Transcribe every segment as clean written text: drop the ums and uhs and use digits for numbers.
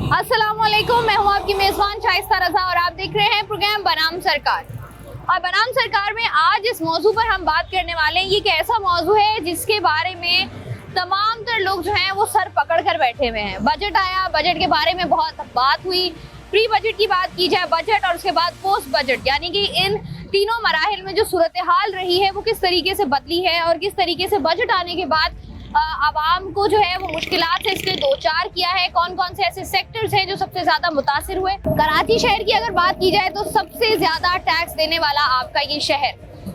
अस्सलामुअलैकुम, मैं हूं आपकी मेजबान शाइस्ता रजा और आप देख रहे हैं प्रोग्राम बनाम सरकार। और बनाम सरकार में आज इस मौजू पर हम बात करने वाले हैं। ये एक ऐसा मौजू है जिसके बारे में तमाम तर लोग जो हैं वो सर पकड़ कर बैठे हुए हैं। बजट आया, बजट के बारे में बहुत बात हुई। प्री बजट की बात की जाए, बजट और उसके बाद पोस्ट बजट, यानी कि इन तीनों मराहिल में जो सूरत हाल रही है वो किस तरीके से बदली है और किस तरीके से बजट आने के बाद आवाम को जो है वो मुश्किलात से इसने दो चार किया है। कौन कौन से ऐसे सेक्टर्स हैं जो सबसे ज्यादा मुतासिर हुए। कराची शहर की अगर बात की जाए तो सबसे ज्यादा टैक्स देने वाला आपका ये शहर,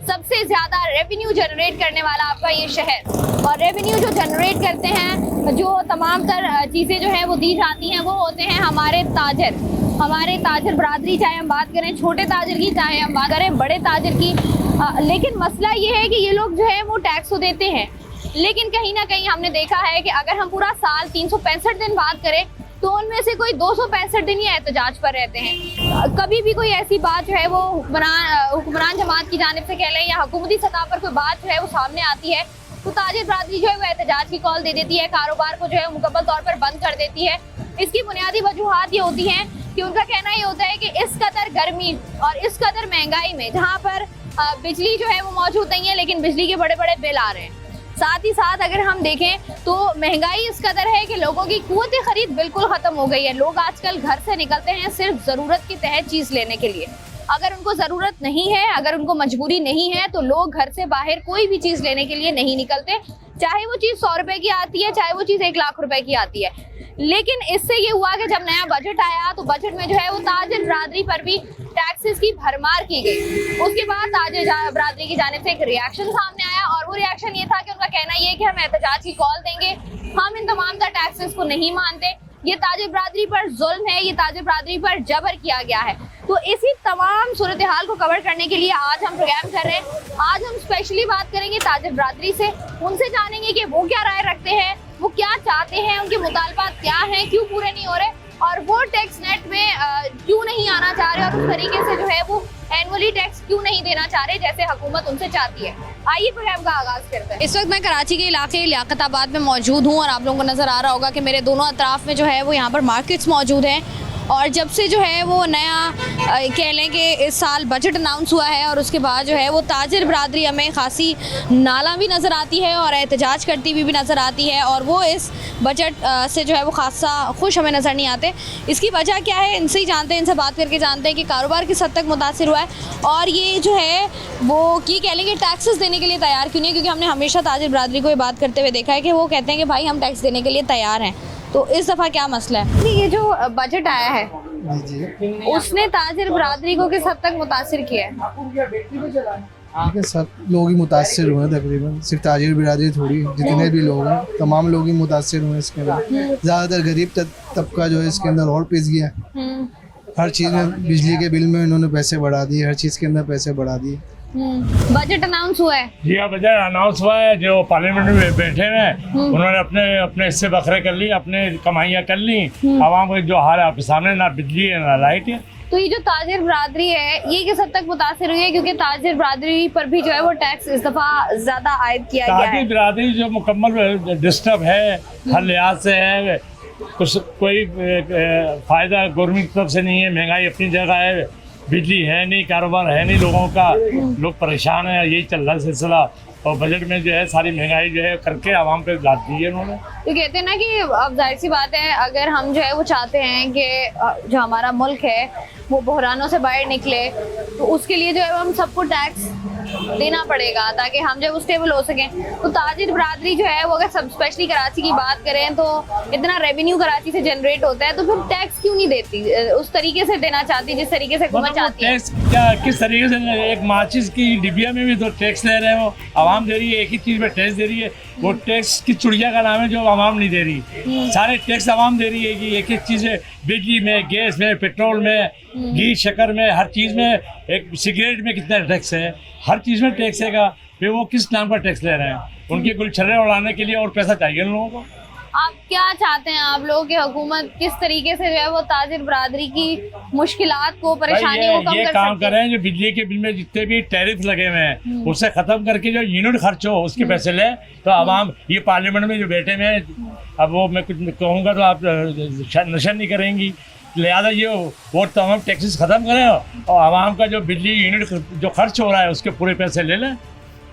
सबसे ज्यादा रेवेन्यू जनरेट करने वाला आपका ये शहर। और रेवेन्यू जो जनरेट करते हैं, जो तमाम तर चीजें जो है वो दी जाती हैं, वो होते हैं हमारे ताजर बरादरी। चाहे हम बात करें छोटे ताजर की, चाहे हम बात करें बड़े ताजर की। लेकिन मसला ये है कि ये लोग जो है वो टैक्स तो देते हैं, लेकिन कहीं ना कहीं हमने देखा है कि अगर हम पूरा साल 365 दिन बात करें तो उनमें से कोई 265 दिन ही एहतजाज पर रहते हैं। कभी भी कोई ऐसी बात जो है वो हुक्मरान जमात की जानिब से कह लें या हुकूमती सतह पर कोई बात जो है वो सामने आती है तो ताजिर बरादरी जो है वो एहतजाज की कॉल दे देती है, कारोबार को जो है मुकम्मल तौर पर बंद कर देती है। इसकी बुनियादी वजूहात ये होती हैं कि उनका कहना ये होता है कि इस कदर गर्मी और इस कदर महंगाई में, जहाँ पर बिजली जो है वो मौजूद नहीं है लेकिन बिजली के बड़े बड़े बिल आ रहे हैं, साथ ही साथ अगर हम देखें तो महंगाई इस कदर है कि लोगों की कुव्वत खरीद बिल्कुल खत्म हो गई है। लोग आजकल घर से निकलते हैं सिर्फ जरूरत के तहत चीज लेने के लिए। अगर उनको जरूरत नहीं है, अगर उनको मजबूरी नहीं है तो लोग घर से बाहर कोई भी चीज लेने के लिए नहीं निकलते, चाहे वो चीज 100 रुपए की आती है, चाहे वो चीज 1 लाख रुपए की आती है। लेकिन इससे ये हुआ कि जब नया बजट आया तो बजट में जो है वो ताजिर बरादरी पर भी टैक्सेस की भरमार की गई। उसके बाद ताजिर बरादरी की जानिब से एक रिएक्शन सामने आया और वो रिएक्शन ये था कि उनका कहना ये है कि हम एहतजाज की कॉल देंगे, हम इन तमाम तर टैक्सेस को नहीं मानते, ये ताजिर बरादरी पर जुल्म है, ये ताजिर बरादरी पर जबर किया गया है। तो इसी तमाम सूरत हाल को कवर करने के लिए आज हम प्रोग्राम कर रहे हैं। आज हम स्पेशली बात करेंगे ताजिर बरादरी से, उनसे जानेंगे कि वो क्या राय रखते हैं, वो क्या चाहते हैं, उनके मुतालबात क्या हैं, क्यों पूरे नहीं हो रहे और वो टैक्स नेट में क्यों नहीं आना चाह रहे और उस तरीके से जो है वो एनुअली टैक्स क्यों नहीं देना चाह रहे जैसे हुकूमत उनसे चाहती है। आइए प्रोग्राम का आगाज करते हैं। इस वक्त मैं कराची के इलाके लियाकताबाद में मौजूद हूँ और आप लोगों को नजर आ रहा होगा कि मेरे दोनों अतराफ में जो है वो यहाँ पर मार्केट्स मौजूद हैं। और जब से जो है वो नया कह लें कि इस साल बजट अनाउंस हुआ है और उसके बाद जो है वो ताजिर बरादरी हमें खासी नाला भी नज़र आती है और एहतजाज करती हुई भी नज़र आती है और वो इस बजट से जो है वो खासा खुश हमें नज़र नहीं आते। इसकी वजह क्या है, इनसे ही जानते हैं, इनसे बात करके जानते हैं कि कारोबार किस हद तक मुतासिर हुआ है और ये जो है वो ये कह लें कि टैक्सेस देने के लिए तैयार क्यों नहीं है। क्योंकि हमने हमेशा ताजिर बरादरी को ये बात करते हुए देखा है कि वो कहते हैं कि भाई हम टैक्स देने के लिए तैयार हैं। तो इस दफ़ा क्या मसला है? ये जो बजट आया है उसने ताजिर बरादरी को किस हद तक मुतासिर किया है? सब लोग ही मुतासिर हुए हैं तकरीबन, सिर्फ ताजिर बिरादरी थोड़ी, जितने भी लोग हैं तमाम लोग ही मुतासिर हुए इसके अंदर। ज़्यादातर गरीब तबका जो है इसके अंदर और पिस गया। हर चीज़ में, बिजली के बिल में इन्होंने पैसे बढ़ा दिए, हर चीज़ के अंदर पैसे बढ़ा दिए। बजट अनाउंस हुआ है? जी हाँ, बजट अनाउंस हुआ है। जो पार्लियामेंट में बैठे हैं उन्होंने अपने हिस्से बखरे कर ली, अपने कमाइयाँ कर ली। आवाम को जो हाल है आपके सामने, ना बिजली है ना लाइट है। तो ये जो ताजिर बरादरी है ये किस हद तक मुतासिर हुई है? क्योंकि ताजिर बरादरी पर भी जो है वो टैक्स इस दफा ज्यादा आयद किया गया है। ताजिर बरादरी जो मुकम्मल डिस्टर्ब है, हर लिहाज से है, कुछ कोई फायदा गवर्नमेंट की तरफ से नहीं है। महंगाई अपनी जगह है, बिजली है नहीं, कारोबार है नहीं लोगों का, लोग परेशान है, यही चल रहा है सिलसिला। और बजट में जो है सारी महंगाई जो है करके आवाम पे लाद दी है उन्होंने। तो कहते हैं ना कि अब जाहिर सी बात है, अगर हम जो है वो चाहते हैं कि जो हमारा मुल्क है वो बहरानों से बाहर निकले तो उसके लिए जो है हम सबको टैक्स देना पड़ेगा ताकि हम जो स्टेबल हो सकें। तो ताजिर बरादरी जो है वो अगर सब स्पेशली कराची की बात करें तो इतना रेवेन्यू कराची से जनरेट होता है, तो फिर टैक्स क्यों नहीं देती, उस तरीके से देना चाहती जिस तरीके से हुकूमत चाहती है? क्या किस तरीके से एक माचिस की डिबिया में भी तो टैक्स ले रहे हो, आवाम दे रही है, एक ही चीज में टैक्स दे रही है। वो टैक्स की चिड़िया का नाम है जो आवाम नहीं दे रही, सारे टैक्स आवाम दे रही है कि एक एक चीज़ है, बिजली में, गैस में, पेट्रोल में, घी शक्कर में, हर चीज़ में। एक सिगरेट में कितना टैक्स है, हर चीज़ में टैक्स है। फिर वो किस नाम का टैक्स ले रहे हैं? उनके गुलछर्रे उड़ाने के लिए और पैसा चाहिए उन लोगों को। आप क्या चाहते हैं आप लोग कि हुकूमत किस तरीके से जो है वो ताजिर बरादरी की मुश्किलात को, परेशानियों को कम ये कर काम सकती है? करें, जो बिजली के बिल में जितने भी टैरिफ लगे हुए हैं उसे खत्म करके जो यूनिट खर्च हो उसके पैसे ले, तो आवाम ये पार्लियामेंट में जो बैठे हुए हैं, अब वो मैं कुछ कहूँगा तो आप नशर नहीं करेंगी, लिहाजा ये वो तमाम टैक्सेस खत्म करें और आवाम का जो बिजली यूनिट जो खर्च हो रहा है उसके पूरे पैसे ले लें।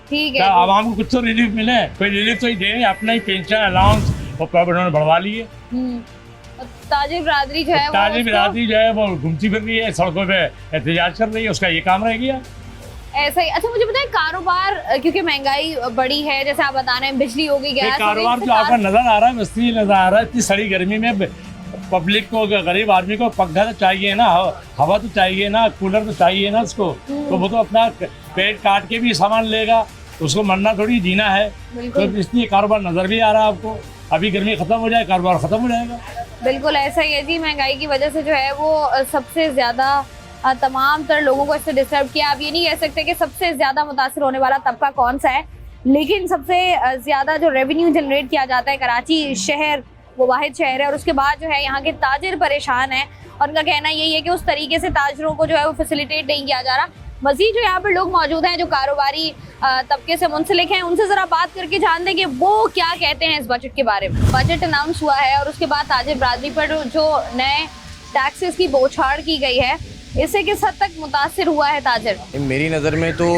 ठीक क्या है। आवाम को कुछ तो रिलीफ मिले? कोई रिलीफ तो ही दे, अपना ही पेंशन अलाउंस और प्रॉफिट उन्होंने बढ़वा लिए। और ताजिर बरादरी जो है वो ताजिर उसको बिरादरी जो है वो घूमती फिर रही है, सड़कों पे एहतजाज कर रही है, उसका ये काम रह गया। ऐसा ही। अच्छा मुझे बताएं, कारोबार क्योंकि महंगाई बड़ी है, जैसे आप बता रहे हैं, बिजली होगी, ये गैस कारोबार जो आपका नजर आ रहा है, मस्ती नजर आ रहा है, इतनी सड़ी गर्मी में पब्लिक को, गरीब आदमी को पंखा तो चाहिए ना, हवा तो चाहिए ना, कूलर तो चाहिए ना उसको, तो वो तो अपना पेट काट के भी सामान लेगा, उसको मरना थोड़ी जीना है। तो इसलिए कारोबार नजर भी आ रहा है आपको, अभी गर्मी खत्म हो जाए कारोबार खत्म हो जाएगा। बिल्कुल ऐसा ही है जी। महंगाई की वजह से जो है वो सबसे ज्यादा तमाम तरह लोगों को इससे डिस्टर्ब किया। आप ये नहीं कह सकते कि सबसे ज्यादा मुतासिर होने वाला तबका कौन सा है, लेकिन सबसे ज्यादा जो रेवेन्यू जनरेट किया जाता है, कराची शहर वो वाहिद शहर है, और उसके बाद जो है यहाँ के ताजिर परेशान है, और उनका कहना यही है कि उस तरीके से ताजिरों को जो है वो फैसिलिटेट नहीं किया जा रहा। मजीद जो यहाँ पर लोग मौजूद हैं जो कारोबारी तबके से मुंसलिक हैं, उनसे जरा बात करके जान दें कि वो क्या कहते हैं इस बजट के बारे में। बजट अनाउंस हुआ है और उसके बाद ताजिर बरादरी पर जो नए टैक्सेस की बौछार की गई है, इससे किस हद तक मुतासिर हुआ है ताजिर? मेरी नज़र में तो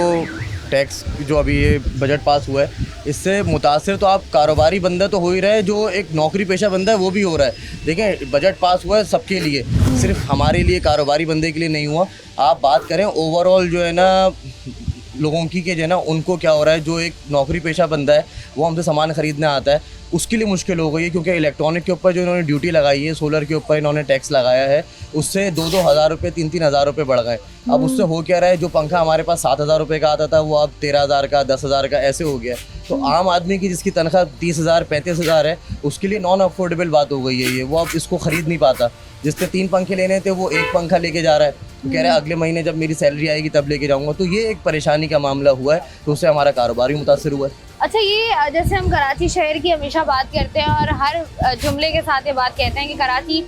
टैक्स जो अभी ये बजट पास हुआ है, इससे मुतासिर तो आप कारोबारी बंदा तो हो ही रहे, जो एक नौकरी पेशा बंदा है वो भी हो रहा है। देखें, बजट पास हुआ है सबके लिए, सिर्फ हमारे लिए कारोबारी बंदे के लिए नहीं हुआ। आप बात करें ओवरऑल जो है ना लोगों की के जो है ना, उनको क्या हो रहा है, जो एक नौकरी पेशा बंदा है वो हमसे सामान ख़रीदने आता है, उसके लिए मुश्किल हो गई है, क्योंकि इलेक्ट्रॉनिक के ऊपर जो इन्होंने ड्यूटी लगाई है, सोलर के ऊपर इन्होंने टैक्स लगाया है, उससे 2-2 हज़ार रुपये 3-3 हज़ार रुपये बढ़ गए। अब उससे हो क्या रहा है, जो पंखा हमारे पास 7,000 रुपये का आता था वो अब 13,000 का, 10,000 का ऐसे हो गया। तो आम आदमी की जिसकी तनख्वाह 30,000 35,000 है, उसके लिए नॉन अफोर्डेबल बात हो गई है ये, वो अब इसको ख़रीद नहीं पाता। जिससे 3 पंखे लेने थे वो 1 पंखा लेके जा रहा है, तो कह रहा है अगले महीने जब मेरी सैलरी आएगी तब लेके जाऊँगा। तो ये एक परेशानी का मामला हुआ है, तो उससे हमारा कारोबार भी मुतासर हुआ है। अच्छा, ये जैसे हम कराची शहर की हमेशा बात करते हैं और हर जुमले के साथ ये बात कहते हैं कि कराची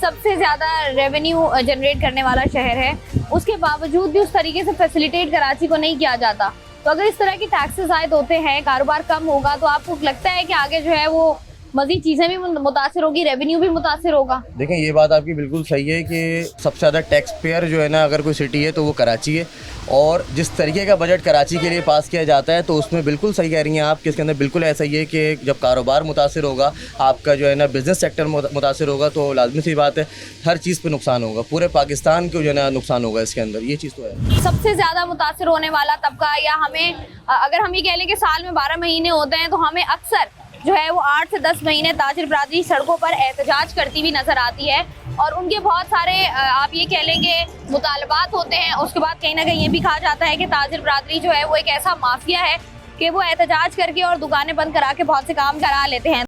सबसे ज़्यादा रेवेन्यू जनरेट करने वाला शहर है, उसके बावजूद भी उस तरीके से फैसिलिटेट कराची को नहीं किया जाता। तो अगर इस तरह की टैक्सेस आयद होते हैं, कारोबार कम होगा, तो आपको लगता है कि आगे जो है वो मज़ीद चीज़ें भी मुतासिर होगी, रेवेन्यू भी मुतासिर होगा? देखें, ये बात आपकी बिल्कुल सही है कि सबसे ज़्यादा टैक्स पेयर जो है ना, अगर कोई सिटी है तो वो कराची है, और जिस तरीके का बजट कराची के लिए पास किया जाता है तो उसमें बिल्कुल सही कह रही हैं आप कि इसके अंदर बिल्कुल ऐसा ही है कि जब कारोबार मुतासिर होगा, आपका जो है ना बिज़नेस सेक्टर मुतासिर होगा, तो लाजमी सी बात है हर चीज़ पे नुकसान होगा, पूरे पाकिस्तान को जो है ना नुकसान होगा इसके अंदर, ये चीज़ तो है। सबसे ज़्यादा मुतासिर होने वाला तबका, या हमें अगर हम ये कह लें कि साल में 12 महीने होते हैं, तो हमें अक्सर जो है वो 8 से 10 महीने ताजिर बरादरी सड़कों पर एहतजाज करती हुई नजर आती है, और उनके बहुत सारे आप ये कह लेंगे मुतालबात होते हैं। उसके बाद कहीं ना कहीं ये भी कहा जाता है कि ताजिर बरादरी जो है वो एक ऐसा माफिया है कि वो एहतजाज करके और दुकानें बंद करा के बहुत से काम करा लेते हैं।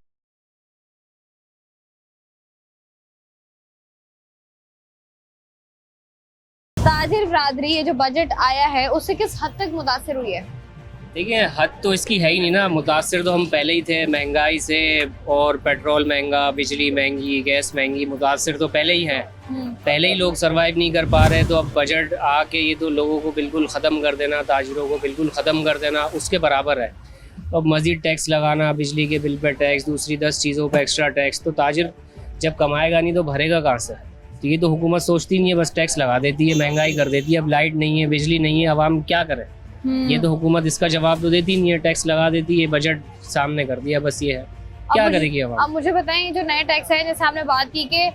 ताजिर बरादरी ये जो बजट आया है उससे किस हद तक मुतासिर हुई है? देखिए, हद तो इसकी है ही नहीं ना, मुतासिर तो हम पहले ही थे महंगाई से, और पेट्रोल महंगा, बिजली महंगी, गैस महंगी, मुतासिर तो पहले ही है। पहले ही लोग सरवाइव नहीं कर पा रहे, तो अब बजट आके ये तो लोगों को बिल्कुल ख़त्म कर देना, ताजिरों को बिल्कुल ख़त्म कर देना उसके बराबर है। अब मज़ीद टैक्स लगाना, बिजली के बिल पर टैक्स, दूसरी 10 चीज़ों पर एक्स्ट्रा टैक्स, तो ताजिर जब कमाएगा नहीं तो भरेगा कहाँ से? तो ये तो हुकूमत सोचती नहीं है, बस टैक्स लगा देती है, महंगाई कर देती है। अब लाइट नहीं है, बिजली नहीं है, आवाम क्या करे? ये तो हुकूमत इसका जवाब तो देती नहीं है, टैक्स लगा देती है, बजट सामने कर दिया, बस ये है, क्या करेगी आवाम? अब मुझे बताएं, जो नए टैक्स है, जैसे आपने बात की कि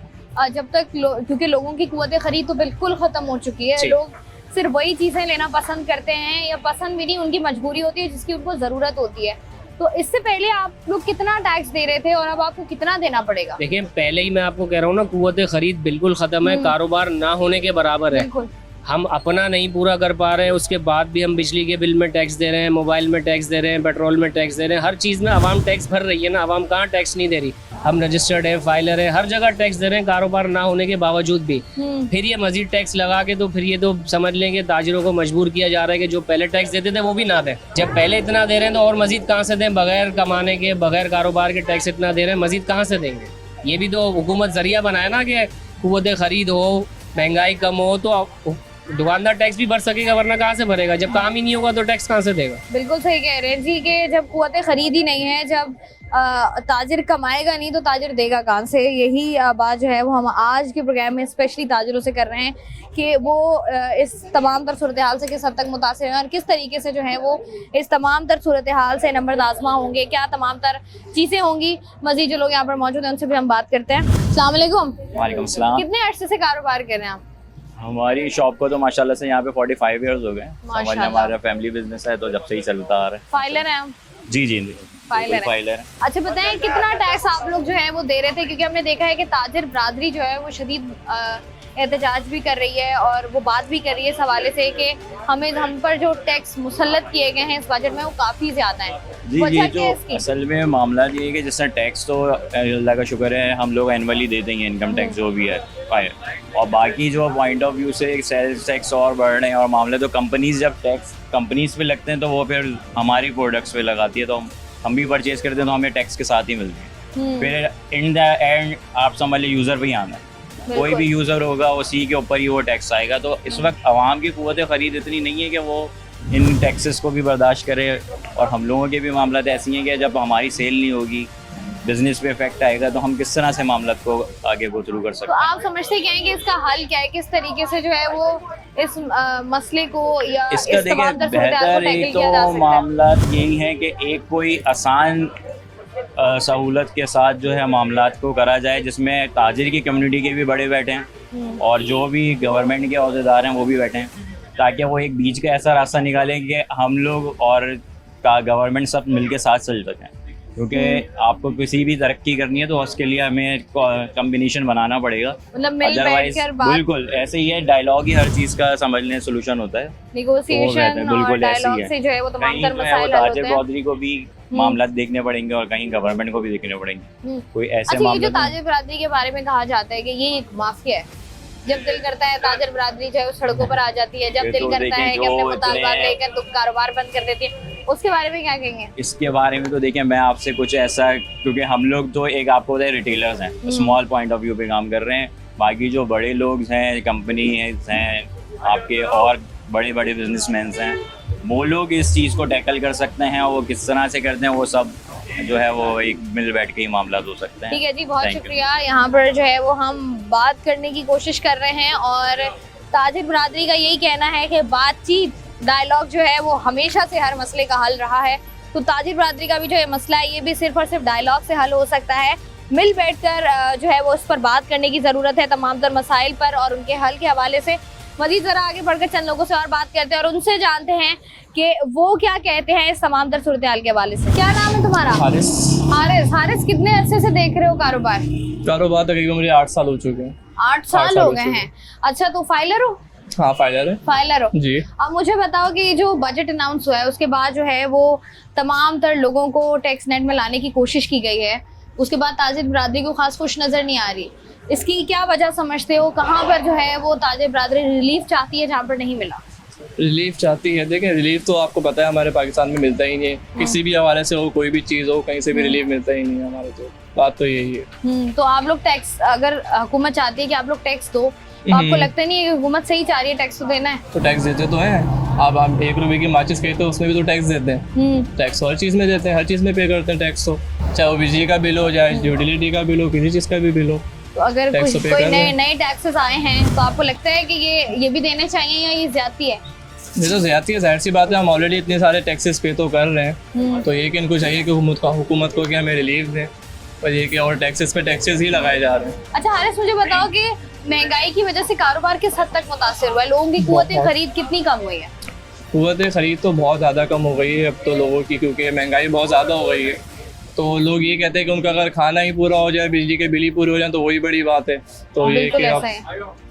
जब तक क्योंकि लोगों की कुव्वत खरीद तो बिल्कुल खत्म हो चुकी है, लोग सिर्फ वही चीजें लेना पसंद करते हैं, या पसंद भी नहीं, उनकी मजबूरी होती है जिसकी उनको जरूरत होती है। तो इससे पहले आप लोग कितना टैक्स दे रहे थे और अब आपको कितना देना पड़ेगा? देखिए, पहले ही मैं आपको कह रहा हूँ ना, कुव्वत खरीद बिल्कुल खत्म है, कारोबार ना होने के बराबर है। हम अपना नहीं पूरा कर पा रहे हैं, उसके बाद भी हम बिजली के बिल में टैक्स दे रहे हैं, मोबाइल में टैक्स दे रहे हैं, पेट्रोल में टैक्स दे रहे हैं, हर चीज़ में आवाम टैक्स भर रही है ना, आवाम कहाँ टैक्स नहीं दे रही। हम रजिस्टर्ड है, फाइलर है, हर जगह टैक्स दे रहे हैं कारोबार ना होने के बावजूद भी। फिर ये मजीद टैक्स लगा के तो फिर ये तो समझ लेंगे ताजिरों को मजबूर किया जा रहा है कि जो पहले टैक्स देते थे वो भी ना दें। जब पहले इतना दे रहे हैं तो और मजीद कहाँ से दें? बगैर कमाने के, बगैर कारोबार के टैक्स इतना दे रहे हैं, मजीद कहाँ से देंगे? ये भी तो हुकूमत जरिया बनाया ना कि कुव्वत खरीद हो, महंगाई कम हो, तो दुकानदार टैक्स भी भर सकेगा, वरना कहाँ से भरेगा? जब काम ही नहीं होगा तो टैक्स कहाँ से देगा? बिल्कुल सही कह रहे हैं जी कि जब कुव्वत खरीद ही नहीं है, जब ताजिर कमाएगा नहीं तो ताजिर देगा कहाँ से। यही बात जो है वो हम आज के प्रोग्राम में स्पेशली ताजिरों से कर रहे हैं कि वो इस तमाम तर सूरत हाल से किस हद तक मुतासिर हैं और किस तरीके से जो है वो इस तमाम तर सूरत हाल से नंबर आज़मा होंगे, क्या तमाम तर चीज़ें होंगी। मज़ीद जो लोग यहाँ पर मौजूद हैं उनसे भी हम बात करते हैं। अस्सलाम वालेकुम। वालेकुम सलाम। कितने अर्से से कारोबार कर रहे हैं आप? हमारी शॉप को तो माशाल्लाह से यहाँ पे 45 इयर्स हो गए। माशाल्लाह। हमारा फैमिली बिजनेस है तो जब से ही चलता आ रहा है। फाइलर हैं हम? जी जी जी, फाइलर फाइलर है। अच्छा बताएं कितना टैक्स आप लोग जो है वो दे रहे थे? क्योंकि हमने देखा है कि ताजिर बरादरी जो है वो शदीद एहतजाज भी कर रही है और वो बात भी कर रही है इस हवाले से कि हम पर जो टैक्स मुसल्लत किए गए हैं इस बजट में वो काफ़ी ज़्यादा है। जी वजह जी, क्या है इसकी? असल में मामला ये है कि जैसे टैक्स तो अल्लाह का शुक्र है हम लोग एनुअली देते हैं, इनकम टैक्स जो भी है, और बाकी जो पॉइंट ऑफ व्यू से सेल्स टैक्स और बढ़ रहे हैं और मामले तो कंपनीज जब टैक्स कंपनीज पे लगते हैं तो वो फिर हमारी प्रोडक्ट्स पे लगाती है, तो हम भी परचेज करते हैं तो हमें टैक्स के साथ ही मिलती है। फिर इन द एंड आप समझ लीजिए यूज़र पे ही आना है, कोई भी यूज़र होगा उसी के ऊपर ही वो टैक्स आएगा। तो इस वक्त आवाम की कुव्वत खरीद इतनी नहीं है कि वो इन टैक्सेस को भी बर्दाश्त करे, और हम लोगों के भी मामला ऐसी हैं कि जब हमारी सेल नहीं होगी, बिजनेस पे इफेक्ट आएगा, तो हम किस तरह से मामला को आगे गो थ्रू कर सकते तो हैं। आप समझते क्या है कि इसका हल क्या है? किस तरीके से जो है वो इस मसले को या इसका इस तमाम देखिए तर सूरत हाल को बेहतर टैकल एक किया जा तो सकता है? मामला यही है कि एक कोई आसान सहूलत के साथ जो है मामलात को करा जाए, जिसमें ताजिर की कम्युनिटी के भी बड़े बैठे हैं और जो भी गवर्नमेंट के अहदेदार हैं वो भी बैठे हैं, ताकि वो एक बीच का ऐसा रास्ता निकालें कि हम लोग और गवर्नमेंट सब मिलके साथ चल सकें। क्योंकि आपको किसी भी तरक्की करनी है तो उसके लिए हमें कम्बिनेशन बनाना पड़ेगा, मतलब मिल अदरवाइज बैठकर बात, बिल्कुल ऐसे ही है, डायलॉग ही हर चीज़ का समझ लें सोल्यूशन होता है। नेगोशिएशन और बिल्कुल ऐसे ही डायलॉग है। से जो है वो तमाम कहीं तर जो है वो मसाइल हल ताजिर होते हैं। बरादरी को भी मामला देखने पड़ेंगे और कहीं गवर्नमेंट को भी देखने पड़ेंगे। कोई ऐसे अच्छा, ये जो मामले ताजिर बरादरी के बारे में कहा जाता है कि ये एक माफिया है, जब दिल करता है ताजिर बरादरी जो है वो सड़कों पर आ जाती है, जब ये दिल तो करता देखें है कि जो अपने मुतालबात इतने- लेकर तो कारोबार बंद कर देती है, उसके बारे में क्या कहेंगे? इसके बारे में तो देखिए मैं आपसे कुछ ऐसा, क्योंकि हम लोग तो एक आपको बताए रिटेलर्स हैं, स्मॉल पॉइंट ऑफ व्यू पे काम कर रहे हैं, बाकी जो बड़े लोग हैं, कंपनी हैं आपके और बड़े बड़े बिजनेसमैन हैं, वो लोग इस चीज़ को टैकल कर सकते हैं, और वो किस तरह से करते हैं वो सब जो है वो एक मिल बैठ के ही मामला हो सकते हैं। ठीक है जी, बहुत Thank you. शुक्रिया। यहाँ पर जो है वो हम बात करने की कोशिश कर रहे हैं और ताजिर बरादरी का यही कहना है कि बातचीत, डायलॉग जो है वो हमेशा से हर मसले का हल रहा है। तो ताजिर बरादरी का भी जो है मसला है ये भी सिर्फ और सिर्फ डायलॉग से हल हो सकता है। मिल बैठकर जो है वो उस पर बात करने की ज़रूरत है तमाम तर मसाइल पर, और उनके हल के हवाले से मज़ीद ज़रा आगे बढ़कर चंद लोगों से और बात करते हैं और उनसे जानते हैं कि वो क्या कहते हैं इस तमाम तर सूरत हाल के हवाले से। क्या नाम है तुम्हारा? हारिस। हारिस, कितने अरसे से देख रहे हो कारोबार? कारोबार तकरीबन मुझे 8 साल हो चुके हैं। 8 साल हो गए हैं। अच्छा, तो फाइलर हो? हाँ, फाइलर है। फाइलर हो जी। अब मुझे बताओ कि जो बजट अनाउंस हुआ है उसके बाद जो है वो तमाम तर लोगों को टैक्स नेट में लाने की कोशिश की गई है, उसके बाद ताजिर बरादरी को खास खुश नज़र नहीं आ रही। इसकी क्या वजह समझते हो? कहाँ पर जो है वो ताजिर बरादरी रिलीफ चाहती है जहाँ पर नहीं मिला? रिलीफ चाहती है, देखें रिलीफ तो आपको पता है हमारे पाकिस्तान में मिलता ही नहीं है, किसी भी हवाले से हो, कोई भी चीज़ हो, कहीं से भी रिलीफ मिलता ही नहीं है हमारे, तो बात तो यही है। तो आप लोग टैक्स, अगर हुकूमत चाहती है कि आप लोग टैक्स दो, तो आपको लगता नहीं है कि हुकूमत सही चाह रही है टैक्स तो देना है? तो टैक्स देते तो हैं। अब हम 1 रुपये की माचिस कहते हैं उसमें भी तो टैक्स देते हैं। टैक्स हर चीज़ में देते हैं, हर चीज़ में पे करते हैं टैक्स, तो चाहे वो बिजली का बिल हो, चाहे यूटिलिटी का बिल हो, किसी चीज़ का भी बिल हो। तो अगर टैक्स तो पे कोई कर रहे हैं। नए टैक्सेस आए हैं तो आपको लगता है कि ये भी देने चाहिए या ये ज्यादती है? ये तो ज़्यादती है, जाहिर सी बात है, हम ऑलरेडी इतने सारे टैक्सेस पे तो कर रहे हैं, तो ये कि इनको चाहिए कि हुकूमत को कि हमें रिलीफ दें, पर ये कि और टैक्सेस पे टैक्सेस ही लगाए जा रहे हैं। अच्छा हारिस, मुझे बताओ कि महंगाई की वजह से कारोबार किस हद तक मुतासिर हुआ है? लोगों की कुव्वत खरीद कितनी कम हुई है? कुव्वत खरीद तो बहुत ज़्यादा कम हो गई है अब तो लोगों की, क्योंकि महंगाई बहुत ज़्यादा हो गई है। तो लोग ये कहते हैं कि उनका अगर खाना ही पूरा हो जाए, बिजली के बिल ही पूरे हो जाए, तो वही बड़ी बात है। तो ये बिल्कुल कि ऐसा अब है।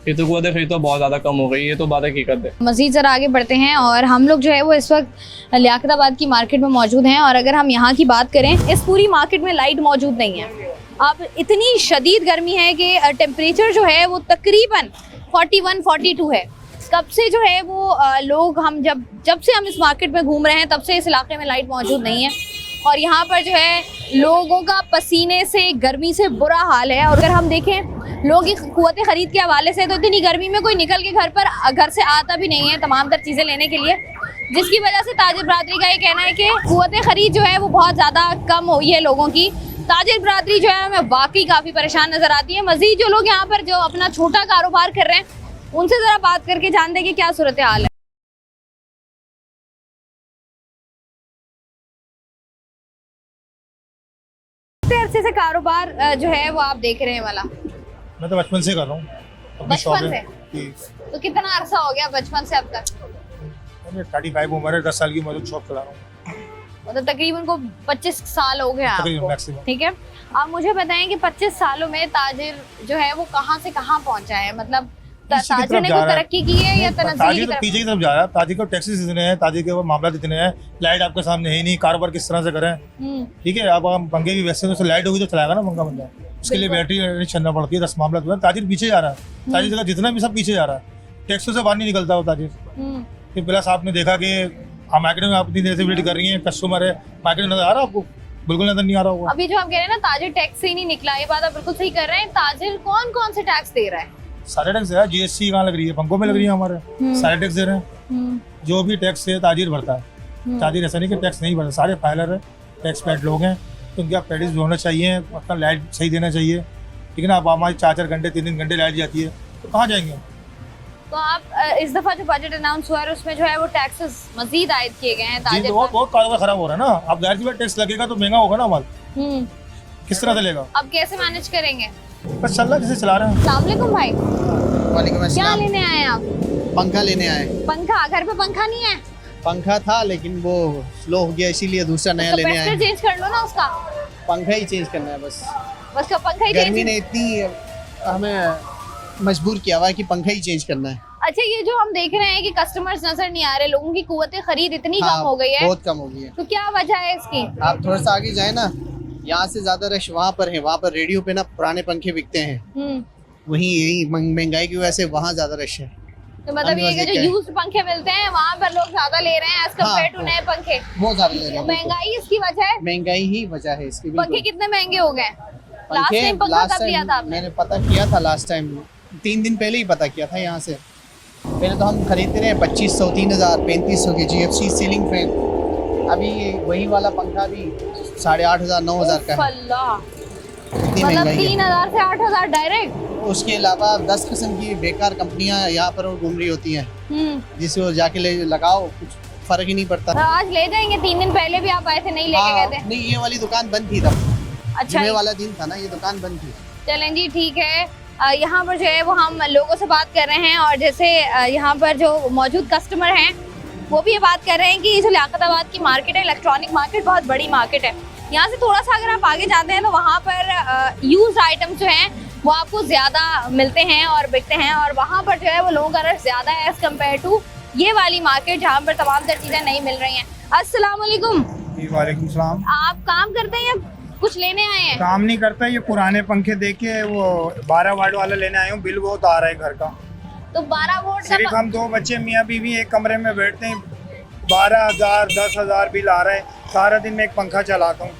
ये तो कुव्वत खरीद तो बहुत ज़्यादा कम हो गई है, तो बात हकीकत है। मज़ीद ज़रा आगे बढ़ते हैं और हम लोग जो है वो इस वक्त लियाकताबाद की मार्केट में मौजूद हैं, और अगर हम यहाँ की बात करें, इस पूरी मार्केट में लाइट मौजूद नहीं है। अब इतनी शदीद गर्मी है कि टेम्परेचर जो है वो तकरीबन 41-42 है। कब से जो है वो लोग हम जब से हम इस मार्केट में घूम रहे हैं तब से इस इलाके में लाइट मौजूद नहीं है और यहाँ पर जो है लोगों का पसीने से गर्मी से बुरा हाल है। और अगर हम देखें लोगों की क़ुव्वत ख़रीद के हवाले से तो इतनी गर्मी में कोई निकल के घर से आता भी नहीं है तमाम तर चीज़ें लेने के लिए, जिसकी वजह से ताजिर बरादरी का ये कहना है कि क़ुव्वत ख़रीद जो है वो बहुत ज़्यादा कम हुई है लोगों की। ताजिर बरादरी जो है हमें वाकई काफ़ी परेशान नज़र आती है। मज़ीद जो लोग यहाँ पर जो अपना छोटा कारोबार कर रहे हैं उनसे ज़रा बात करके जानते हैं कि क्या सूरत हाल है। अरसे से कारोबार जो है वो आप देख रहे हैं वाला? मैं तो बचपन से कर रहा हूँ। बचपन से? तो कितना अरसा हो गया बचपन से अब तक? 35 उम्र है, 10 साल की मौजूद शॉप चला रहा हूँ। मतलब तकरीबन को 25 साल हो गए आपको, ठीक है। आप मुझे बताएं कि 25 सालों में ताजिर जो है वो कहाँ से कहाँ पहुँचा है? मतलब ताजिर ने कोई तरक्की की है या ताजिर तो पीछे की तरफ जा रहा है। ताजिर को टैक्सेस इतने हैं, ताजिर के मामला इतने हैं, लाइट आपके सामने है ही नहीं, कारोबार किस तरह से करें, ठीक है। अब हम पंखे भी वैसे तो लाइट होगी तो चलाएगा ना पंखा बंदा, उसके लिए बैटरी चलना पड़ती है, 10 मामला तो है। ताजिर पीछे जा रहा है, ताजिर जगह जितना भी सब पीछे जा रहा है, टैक्सों से बाहर नहीं निकलता हो ताजिर। फिर प्लस आपने देखा कि हम मार्केट में आप इतनी देर से वेट कर रही हैं, कस्टमर है, मार्केट में नजर आ रहा है आपको? बिल्कुल नजर नहीं आ रहा होगा। अभी जो हम कह रहे हैं ना ताजिर टैक्स से ही नहीं निकला, ये बात आप बिल्कुल सही कर रहे हैं। ताजिर कौन कौन से टैक्स दे रहा है? सारे टैक्स है, जीएसटी कहाँ लग रही है? पंखों में लग रही है हमारे, सारे टैक्स दे रहे हैं। जो भी टैक्स है ताजिर भरता है। ताजिर ऐसा नहीं कि टैक्स नहीं भरता, सारे फाइलर है, टैक्स पेड लोग हैं, तो उनके आप क्रेडिट होना चाहिए, अपना लाइट सही देना चाहिए, ठीक है ना। अब हमारी 4-4 घंटे 3-3 घंटे लाइट जाती है तो कहाँ जाएंगे? तो आप इस दफा जो बजट अनाउंस हुआ है उसमें जो है वो टैक्सेस मजीद आयद किए गए हैं ताजिर पर। बहुत कारोबार खराब हो रहा है ना। अब जाहिर सी बात टैक्स लगेगा तो महंगा होगा ना माल, किस तरह चलेगा? अब कैसे मैनेज करेंगे? बस चल रहा है, जैसे चला रहे हैं। अस्सलाम वालेकुम भाई। वालेकुम क्या अस्सलाम। लेने आए आप? पंखा लेने आए। पंखा? घर पे पंखा नहीं है? पंखा था लेकिन वो स्लो हो गया, इसीलिए दूसरा नया लेने आए। चेंज कर लो ना उसका। पंखा ही चेंज करना है बस का पंखा ही गर्मी ने इतनी हमें मजबूर किया हुआ है कि पंखा ही चेंज करना है। अच्छा, ये जो हम देख रहे हैं कि कस्टमर्स नजर नहीं आ रहे, लोगों की क़ुव्वत खरीद इतनी कम हो गई है, बहुत कम हो गई है। तो क्या वजह है इसकी? आप थोड़ा सा आगे जाए ना, यहाँ से ज्यादा रश वहाँ पर है। वहाँ पर रेडियो पे ना पुराने पंखे बिकते हैं, वहीं यही महंगाई की वजह से वहाँ ज्यादा रश है। तो मतलब ये जो यूज्ड पंखे मिलते हैं वहाँ पर लोग ज्यादा ले रहे हैं एज कम्पेयर टू नए पंखे? बहुत ज्यादा ले रहे हैं। महंगाई इसकी वजह है? महंगाई ही वजह है इसकी। पंखे कितने महंगे हो गए? लास्ट टाइम पंखा कब लिया था आपने? मैंने पता किया था लास्ट टाइम, 3 दिन पहले ही पता किया था यहाँ से। पहले तो हम खरीदते रहे 2500, 3000, 3500 के GFC सीलिंग फैन। अभी वही वाला पंखा भी 8500, 9000 का है। इतनी मतलब महंगाई है। 3000 से 8000 डायरेक्ट। उसके अलावा 10 किस्म की बेकार कंपनियां यहाँ पर घूम रही होती हैं, जिसे वो जाके ले लगाओ, कुछ फर्क ही नहीं पड़ता। तो आज ले जाएंगे? 3 दिन पहले भी आप आए थे, नहीं लेके गए थे? नहीं, ये वाली दुकान बंद थी तब। अच्छा, जुमे वाला दिन था ना, ये दुकान बंद थी। चलें जी, ठीक है। यहाँ पर जो है वो हम लोगों से बात कर रहे हैं और जैसे यहाँ पर जो मौजूद कस्टमर हैं वो भी ये बात कर रहे हैं कि जो लियाकताबाद की मार्केट है, इलेक्ट्रॉनिक मार्केट, बहुत बड़ी मार्केट है। यहाँ से थोड़ा सा अगर आप आगे जाते हैं तो वहाँ पर यूज्ड आइटम जो हैं वो आपको ज़्यादा मिलते हैं और बिकते हैं, और वहाँ पर जो है वो लोगों का रश ज़्यादा है एज़ कम्पेयर टू ये वाली मार्केट जहाँ पर तमाम तर चीज़ें नहीं मिल रही हैं। अस्सलाम वालेकुम। वालेकुम सलाम। आप काम करते हैं या कुछ लेने आए हैं? काम नहीं करता, ये पुराने पंखे देखे, वो 12 वाट वाला लेने आए हूँ। बिल बहुत आ रहा है घर का। तो 12 वोट का सिर्फ हम 2 बच्चे मियाँ बीवी एक कमरे में बैठते हैं, 12,000 10,000 बिल आ रहा है। सारा दिन मैं एक पंखा चलाता हूँ,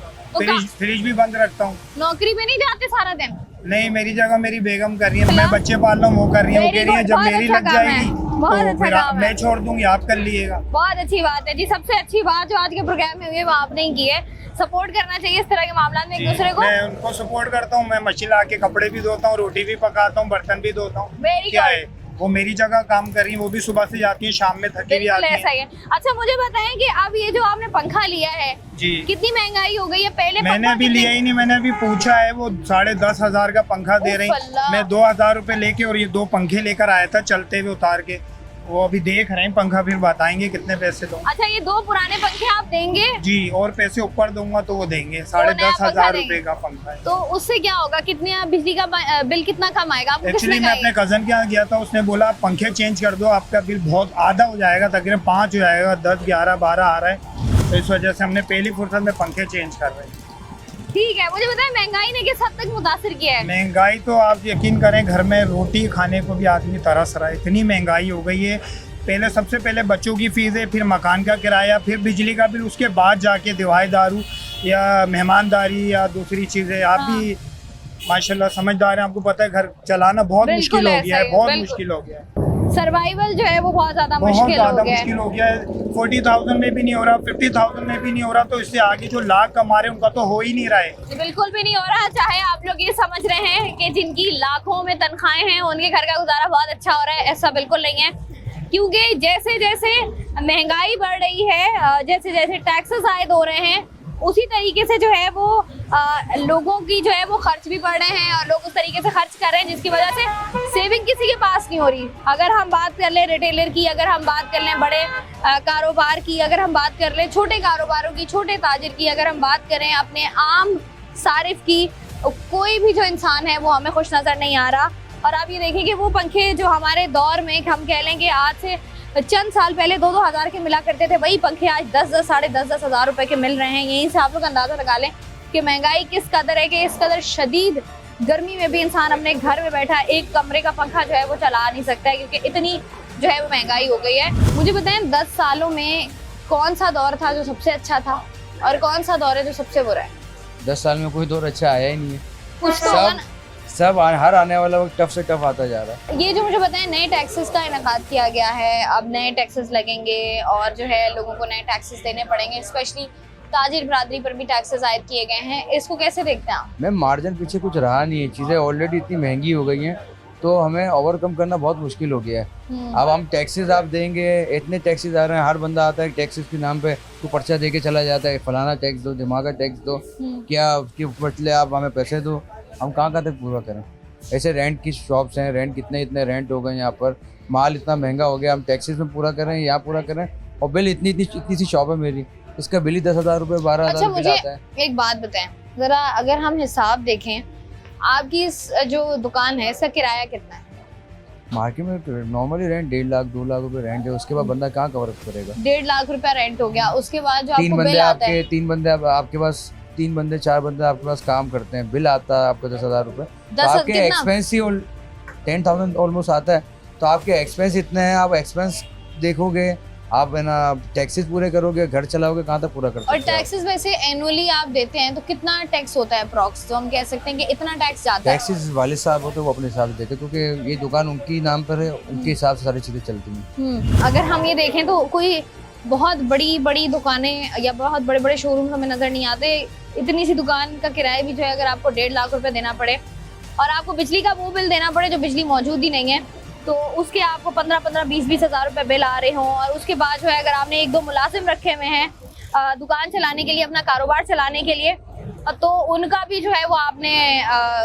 फ्रिज भी बंद रखता हूँ। नौकरी पे नहीं जाते सारा दिन? नहीं, मेरी जगह मेरी बेगम कर रही है, मैं बच्चे पाल रहा हूँ, वो कर रही है। वो कह रही है जब मेरी लग जाएगी तो फिर मैं छोड़ दूंगी, आप कर लीजिएगा। बहुत अच्छी बात है जी। सबसे अच्छी बात जो आज के प्रोग्राम में हुई है वो आपने ही की है। सपोर्ट करना चाहिए इस तरह के मामला में एक दूसरे को। मैं उनको सपोर्ट करता हूँ, मैं मशीन ला के कपड़े भी धोता हूँ, रोटी भी पकाता हूँ, बर्तन भी धोता हूँ। क्या है, वो मेरी जगह काम कर रही है, वो भी सुबह से जाती है, शाम में थकी भी आती है। ऐसा ही है। अच्छा, मुझे बताएं कि अब ये जो आपने पंखा लिया है जी, कितनी महंगाई हो गई है? पहले मैंने अभी लिया ही नहीं, मैंने अभी पूछा है, वो 10,500 का पंखा दे रही। मैं 2,000 रुपए लेके और ये 2 पंखे लेकर आया था चलते हुए उतार के। वो अभी देख रहे हैं पंखा, फिर बताएंगे कितने पैसे दो। अच्छा, ये 2 पुराने पंखे आप देंगे? जी, और पैसे ऊपर दूंगा तो वो देंगे। 10,500 रुपए का पंखा है। तो उससे क्या होगा? कितने बिजली का बिल कितना कम आएगा आपको? एक्चुअली मैं अपने कजन के यहाँ गया था, उसने बोला पंखे चेंज कर दो, आपका बिल बहुत आधा हो जाएगा, तकरीबन 5 हो जाएगा, 10, 11, 12 आ रहा है। तो इस वजह से हमने पहली फुर्सत में पंखे चेंज कर रहे हैं। ठीक है, मुझे बताएं महंगाई ने किस हद तक मुतासिर किया है? महंगाई तो आप यकीन करें, घर में रोटी खाने को भी आदमी तरस रहा है, इतनी महंगाई हो गई है। पहले सबसे पहले बच्चों की फीस है, फिर मकान का किराया, फिर बिजली का बिल, उसके बाद जाके दवाई दारू या मेहमानदारी या दूसरी चीज़ें। आप भी माशाल्लाह समझदार हैं, आपको पता है घर चलाना बहुत मुश्किल हो गया है, बहुत मुश्किल हो गया है। सर्वाइवल जो है वो बहुत ज्यादा बहुत मुश्किल हो ज़्यादा गया है। मुश्किल हो गया है। 40,000 में भी नहीं हो रहा, 50,000 में भी नहीं हो रहा, तो इससे आगे जो लाख कमा रहे हैं उनका तो हो ही नहीं रहा है। बिल्कुल भी नहीं हो रहा। चाहे आप लोग ये समझ रहे हैं कि जिनकी लाखों में तनख्वाहें हैं उनके घर का गुजारा बहुत अच्छा हो रहा है, ऐसा बिल्कुल नहीं है। क्योंकि जैसे जैसे महंगाई बढ़ रही है, जैसे जैसे टैक्सेस आयद हो रहे हैं, उसी तरीके से जो है वो लोगों की जो है वो खर्च भी बढ़ रहे हैं और लोग उस तरीके से खर्च कर रहे हैं जिसकी वजह से सेविंग किसी के पास नहीं हो रही। अगर हम बात कर लें रिटेलर की, अगर हम बात कर लें बड़े कारोबार की, अगर हम बात कर लें छोटे कारोबारों की, छोटे ताजिर की, अगर हम बात करें अपने आम सारिफ की, कोई भी जो इंसान है वो हमें खुश नज़र नहीं आ रहा। और आप ये देखें कि वो पंखे जो हमारे दौर में हम कह लें कि आज से चंद साल पहले 2-2 हज़ार के मिला करते थे, वही पंखे आज 10-10 साढ़े 10-10 हज़ार रुपए के मिल रहे हैं। यहीं से आप लोग अंदाज़ा लगा लें कि महंगाई किस कदर है कि इस कदर शदीद गर्मी में भी इंसान अपने घर में बैठा एक कमरे का पंखा जो है वो चला नहीं सकता है, क्योंकि इतनी जो है वो महंगाई हो गई है। मुझे बताएं 10 सालों में कौन सा दौर था जो सबसे अच्छा था और कौन सा दौर है जो सबसे बुरा है? 10 साल में कोई दौर अच्छा आया ही नहीं है। कुछ तो होगा ना? हर आने वाला वक्त टफ से टफ आता जा रहा है। ये जो मुझे बताएं नए टैक्सेस का इनकाद किया गया है, अब नए टैक्सेस लगेंगे और जो है लोगों को नए टैक्सेस देने पड़ेंगे, स्पेशली ताजिर बरादरी पर भी टैक्सेस आयद किए गए हैं, इसको कैसे देखते हैं आप? मैम मार्जिन पीछे कुछ रहा नहीं है, चीज़ें ऑलरेडी इतनी महंगी हो गई हैं तो हमें ओवरकम करना बहुत मुश्किल हो गया है। अब हम टैक्सेस आप देंगे, इतने टैक्सेस आ रहे हैं, हर बंदा आता है टैक्सेस के नाम पे तो पर्चा दे के चला जाता है, फलाना टैक्स दो, दिमागा टैक्स दो, क्या उसके बदले आप हमें पैसे दो, हम कहाँ तक पूरा करें। ऐसे रेंट की शॉप्स हैं, रेंट कितने रेंट हो गए यहाँ पर, माल इतना महंगा हो गया, हम टैक्सेस में पूरा करें, यहाँ पूरा करें, और बिल इतनी सी शॉप है मेरी, इसका बिल ही 10,000 रुपये 12,000 बिल आता है। एक बात बताएं जरा, अगर हम हिसाब देखें, आपकी इस जो दुकान है इसका किराया कितना है? मार्केट में नॉर्मली रेंट 1.5 लाख 2 लाख रुपए रेंट है, उसके बाद बंदा कहाँ कवर करेगा? 1.5 लाख रुपया रेंट हो गया, उसके बाद जो आपको बिल आता है, 3 बंदे आपके पास, 3 बंदे 4 बंदे आपके पास काम करते हैं, बिल आता है आपको 10,000 रुपए, तो आपके एक्सपेंस ही 10,000 ऑलमोस्ट आता है, तो आपके एक्सपेंस इतने हैं, आप एक्सपेंस देखोगे, आप है ना टैक्सेस पूरे करोगे, घर चलाओगे, कहाँ तक पूरा करोगे? और टैक्सेस वैसे एनुअली आप देते हैं तो कितना टैक्स होता है अप्रॉक्स, जो हम कह सकते हैं कि इतना टैक्स जाता है? टैक्सेस वाले साहब होते हैं वो अपने हिसाब से देते हैं, क्योंकि ये दुकान उनकी नाम पर है, उनके हिसाब से सारी चीज़ें चलती हैं। अगर हम ये देखें तो कोई बहुत बड़ी दुकानें या बहुत बड़े शोरूम हमें नज़र नहीं आते। इतनी सी दुकान का किराया भी जो है अगर आपको 1.5 लाख रुपए देना पड़े और आपको बिजली का वो बिल देना पड़े जो बिजली मौजूद ही नहीं है, तो उसके आपको 15-15 20-20 हज़ार रुपए बिल आ रहे हों, और उसके बाद जो है अगर आपने 1-2 मुलाजिम रखे हुए हैं दुकान चलाने के लिए, अपना कारोबार चलाने के लिए, तो उनका भी जो है वो आपने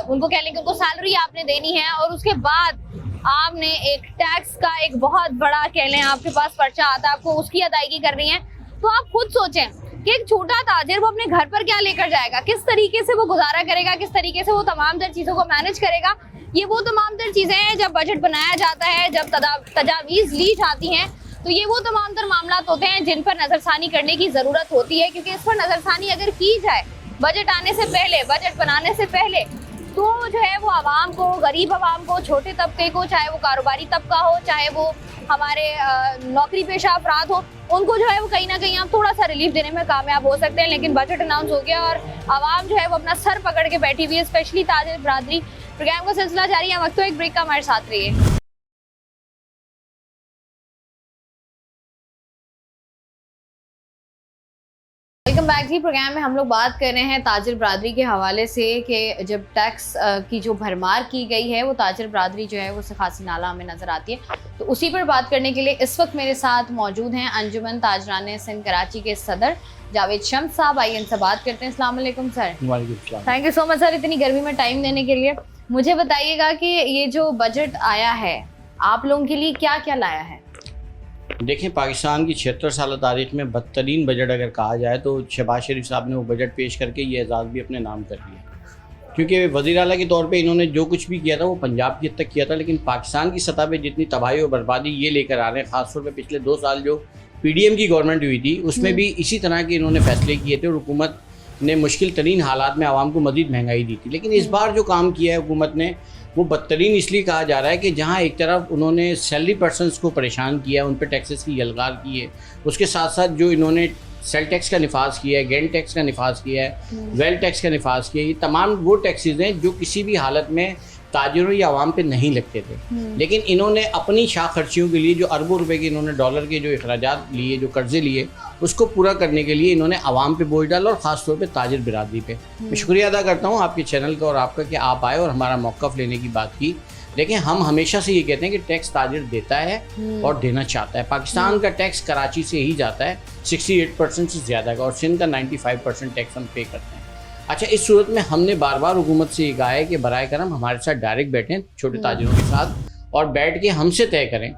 उनको कह लें कि उनको सैलरी आपने देनी है, और उसके बाद आपने एक टैक्स का एक बहुत बड़ा कह लें आपके पास पर्चा आता है, आपको उसकी अदायगी करनी है। तो आप खुद सोचें कि एक छोटा ताजिर वो अपने घर पर क्या लेकर जाएगा, किस तरीके से वो गुजारा करेगा, किस तरीके से वो तमाम तर चीज़ों को मैनेज करेगा। ये वो तमाम तर चीज़ें हैं जब बजट बनाया जाता है, जब तजावीज़ ली जाती हैं, तो ये वो तमाम तर मामलात होते हैं जिन पर नज़रसानी करने की ज़रूरत होती है, क्योंकि इस पर नज़रसानी अगर की जाए बजट आने से पहले, बजट बनाने से पहले, तो जो है वो आवाम को, गरीब आवाम को, छोटे तबके को, चाहे वो कारोबारी तबका हो, चाहे वो हमारे नौकरी पेशा अफराद हो, उनको जो है वो कहीं ना कहीं आप थोड़ा सा रिलीफ देने में कामयाब हो सकते हैं। लेकिन बजट अनाउंस हो गया और आवाम जो है वो अपना सर पकड़ के बैठी हुई है, स्पेशली ताजिर बरादरी। प्रोग्राम का सिलसिला जारी है, वक्त तो एक ब्रेक का, हमारे साथ रहिए। वेलकम बैक जी। प्रोग्राम में हम लोग बात कर रहे हैं ताजिर बरादरी के हवाले से कि जब टैक्स की जो भरमार की गई है वो ताजिर बरादरी जो है वो खासी नाला हमें नज़र आती है। तो उसी पर बात करने के लिए इस वक्त मेरे साथ मौजूद हैं अंजुमन ताजरान सिंध कराची के सदर जावेद शम्स साहब। आइए इनसे बात करते हैं। अस्सलाम वालेकुम sir. Thank you so much sir इतनी गर्मी में टाइम देने के लिए। मुझे बताइएगा कि ये जो बजट आया है आप लोगों के लिए क्या क्या लाया है? देखें, पाकिस्तान की 76 साल तारीख में बदतरीन बजट अगर कहा जाए तो शहबाज शरीफ साहब ने वो बजट पेश करके ये एजाज़ भी अपने नाम कर लिया, क्योंकि वज़ीर आला के तौर पे इन्होंने जो कुछ भी किया था वो पंजाब की हद तक किया था, लेकिन पाकिस्तान की सतह पे जितनी तबाही और बर्बादी ये लेकर आ रहे हैं, ख़ासतौर पे पिछले 2 साल जो PDM की गवर्नमेंट हुई थी उसमें भी इसी तरह के इन्होंने फैसले किए थे और हुकूमत ने मुश्किल तरीन हालात में आवाम को मज़ीद महंगाई दी थी। लेकिन इस बार जो काम किया है हुकूमत ने वो बदतरीन इसलिए कहा जा रहा है कि जहाँ एक तरफ उन्होंने सैलरी पर्सनस को परेशान किया, उन पर टैक्सेस की यलगार की है, उसके साथ साथ जो इन्होंने सेल टैक्स का निफाज किया है, गेन टैक्स का निफाज किया है, वेल्थ टैक्स का निफाज किया है, ये तमाम वो टैक्सेस हैं जो किसी भी हालत में ताजिरों या आवाम पे नहीं लगते थे। लेकिन इन्होंने अपनी शाख खर्चियों के लिए जो अरबों रुपए के इन्होंने डॉलर के जो अखराजात लिए, जो कर्जे लिए, उसको पूरा करने के लिए इन्होंने आवाम पे बोझ डाला और ख़ास तौर पे ताजिर बिरादरी पे। मैं शुक्रिया अदा करता हूँ आपके चैनल का और आपका कि आप आए और हमारा मौक़िफ़ लेने की बात की। लेकिन हम हमेशा से ये कहते हैं कि टैक्स ताजिर देता है और देना चाहता है। पाकिस्तान का टैक्स कराची से ही जाता है 68% से ज़्यादा का, और सिंध का 95% टैक्स हम पे करते हैं। अच्छा, इस सूरत में हमने बार बार हुकूमत से ये कहा है कि बराए करम हमारे साथ डायरेक्ट बैठें छोटे ताजिरों के साथ और बैठ के हमसे तय करें।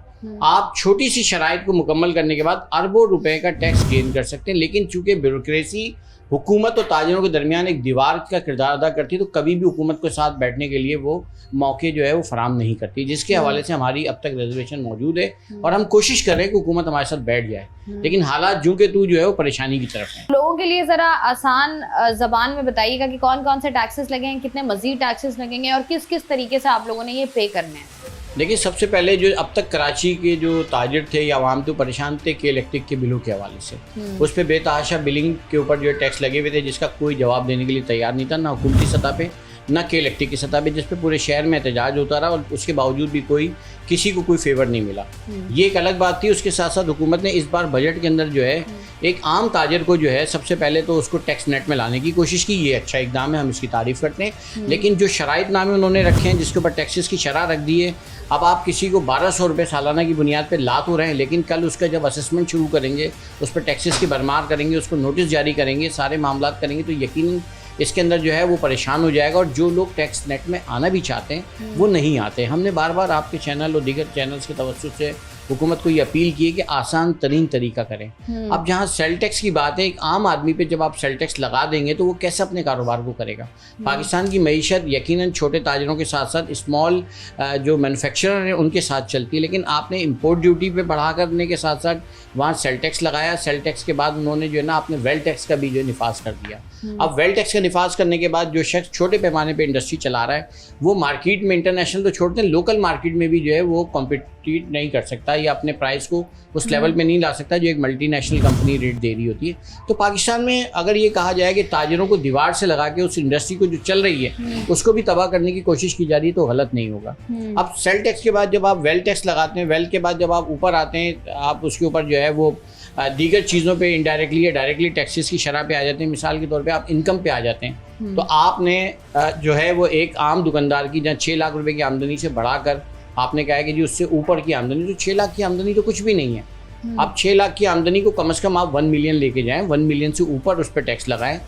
आप छोटी सी शराइत को मुकम्मल करने के बाद अरबों रुपए का टैक्स गेन कर सकते हैं। लेकिन चूँकि ब्यूरोक्रेसी हुकूमत और ताजिरों के दरमियान एक दीवार का किरदार अदा करती है, तो कभी भी हुकूमत के साथ बैठने के लिए वो मौके जो है वो फराम नहीं करती, जिसके हवाले से हमारी अब तक रिजर्वेशन मौजूद है और हम कोशिश कर रहे हैं कि हुकूमत हमारे साथ बैठ जाए। लेकिन हालात जूँ के तू जो है वो परेशानी की तरफ है। लोगों के लिए ज़रा आसान ज़बान में बताइएगा कि कौन कौन से टैक्सेस लगे हैं, कितने मज़ीद टैक्सेस लगेंगे और किस किस तरीके से आप लोगों ने ये पे करने हैं। देखिए, सबसे पहले जो अब तक कराची के जो ताजिर थे या आवाम तो परेशान थे कि इलेक्ट्रिक के बिलों के हवाले से, उस पर बेतहाशा बिलिंग के ऊपर जो टैक्स लगे हुए थे, जिसका कोई जवाब देने के लिए तैयार नहीं था, ना हुकूमती सतह पे ना के इलेक्ट्रिक की सतह पे, जिस पे पूरे शहर में एहतजाज होता रहा और उसके बावजूद भी किसी को कोई फेवर नहीं मिला। ये एक अलग बात थी। उसके साथ साथ हुकूमत ने इस बार बजट के अंदर जो है एक आम ताजिर को जो है सबसे पहले तो उसको टैक्स नेट में लाने की कोशिश की। ये अच्छा इकदाम है, हम इसकी तारीफ़ करते हैं। लेकिन जो शराइत नामे उन्होंने रखे हैं जिसके ऊपर टैक्सेस की शरह रख दी है, अब आप किसी को 1200 रुपये सालाना की बुनियाद पर ला तो रहे हैं, लेकिन कल उसका जब असेसमेंट शुरू करेंगे, उस पर टैक्सेस की भरमार करेंगे, उसको नोटिस जारी करेंगे, सारे मामला करेंगे, तो यकीनन इसके अंदर जो है वो परेशान हो जाएगा और जो लोग टैक्स नेट में आना भी चाहते हैं वो नहीं आते। हमने बार बार आपके चैनल और दीगर चैनल्स के तवज्जुह से हुकूमत को ये अपील की है कि आसान तरीन तरीका करें। अब जहाँ सेल टैक्स की बात है, एक आम आदमी पे जब आप सेल टैक्स लगा देंगे तो वो कैसे अपने कारोबार को करेगा। पाकिस्तान की मईशत यकीनन छोटे ताजिरों के साथ साथ स्मॉल जो मैन्युफैक्चरर हैं उनके साथ चलती है, लेकिन आपने इम्पोर्ट ड्यूटी पे बढ़ा करने के साथ साथ वहाँ सेल टैक्स लगाया। सेल टैक्स के बाद उन्होंने जो है ना आपने वेल्थ टैक्स का भी जो निफाज कर दिया। अब वेल्थ टैक्स का निफाज करने के बाद जो शख्स छोटे पैमाने पे इंडस्ट्री चला रहा है वो मार्केट में, इंटरनेशनल तो छोड़ते हैं, लोकल मार्केट में भी जो है वो कॉम्पिटिट नहीं कर सकता या अपने प्राइस को उस लेवल पे नहीं ला सकता जो एक मल्टीनेशनल कंपनी रेट दे रही होती है। तो पाकिस्तान में अगर ये कहा जाए कि ताजिरों को दीवार से लगा के उस इंडस्ट्री को जो चल रही है उसको भी तबाह करने की कोशिश की जा रही है तो गलत नहीं होगा। अब सेल टैक्स के बाद जब आप वेल्थ टैक्स लगाते हैं, वेल्थ के बाद जब आप ऊपर आते हैं, आप उसके ऊपर जो है वो दीगर चीज़ों पे इनडायरेक्टली या डायरेक्टली टैक्सेस की शरह पे आ जाते हैं। मिसाल के तौर पे आप इनकम पे आ जाते हैं, तो आपने जो है वो एक आम दुकानदार की जहाँ 6 लाख रुपए की आमदनी से बढ़ाकर आपने कहा है कि जी उससे ऊपर की आमदनी, तो 6 लाख की आमदनी तो कुछ भी नहीं है। आप 6 लाख की आमदनी को कम से कम आप 1 मिलियन लेके जाएं, 1 मिलियन से ऊपर उस पर टैक्स लगाएं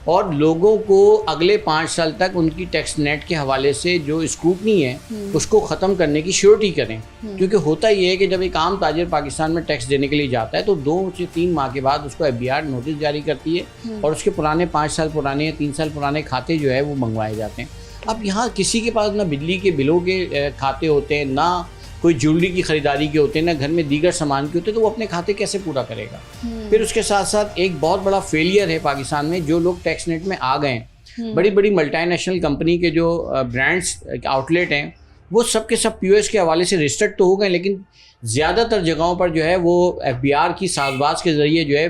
और लोगों को अगले 5 साल तक उनकी टैक्स नेट के हवाले से जो स्क्रूटनी है उसको ख़त्म करने की श्योरिटी करें। क्योंकि होता ये है कि जब एक आम ताजिर पाकिस्तान में टैक्स देने के लिए जाता है तो 2 से 3 माह के बाद उसको FBI नोटिस जारी करती है और उसके पुराने 5 साल पुराने या 3 साल पुराने खाते जो है वो मंगवाए जाते हैं। अब यहाँ किसी के पास ना बिजली के बिलों के खाते होते हैं, ना कोई ज्वेलरी की ख़रीदारी के होते हैं, ना घर में दीगर सामान के होते हैं, तो वो अपने खाते कैसे पूरा करेगा। फिर उसके साथ साथ एक बहुत बड़ा फेलियर है पाकिस्तान में, जो लोग टैक्स नेट में आ गए हैं, बड़ी बड़ी मल्टीनेशनल कंपनी के जो ब्रांड्स आउटलेट हैं वो सब के सब POS के हवाले से रजिस्टर्ड तो हो गए, लेकिन ज़्यादातर जगहों पर जो है वो FBR की साजबाज के ज़रिए जो है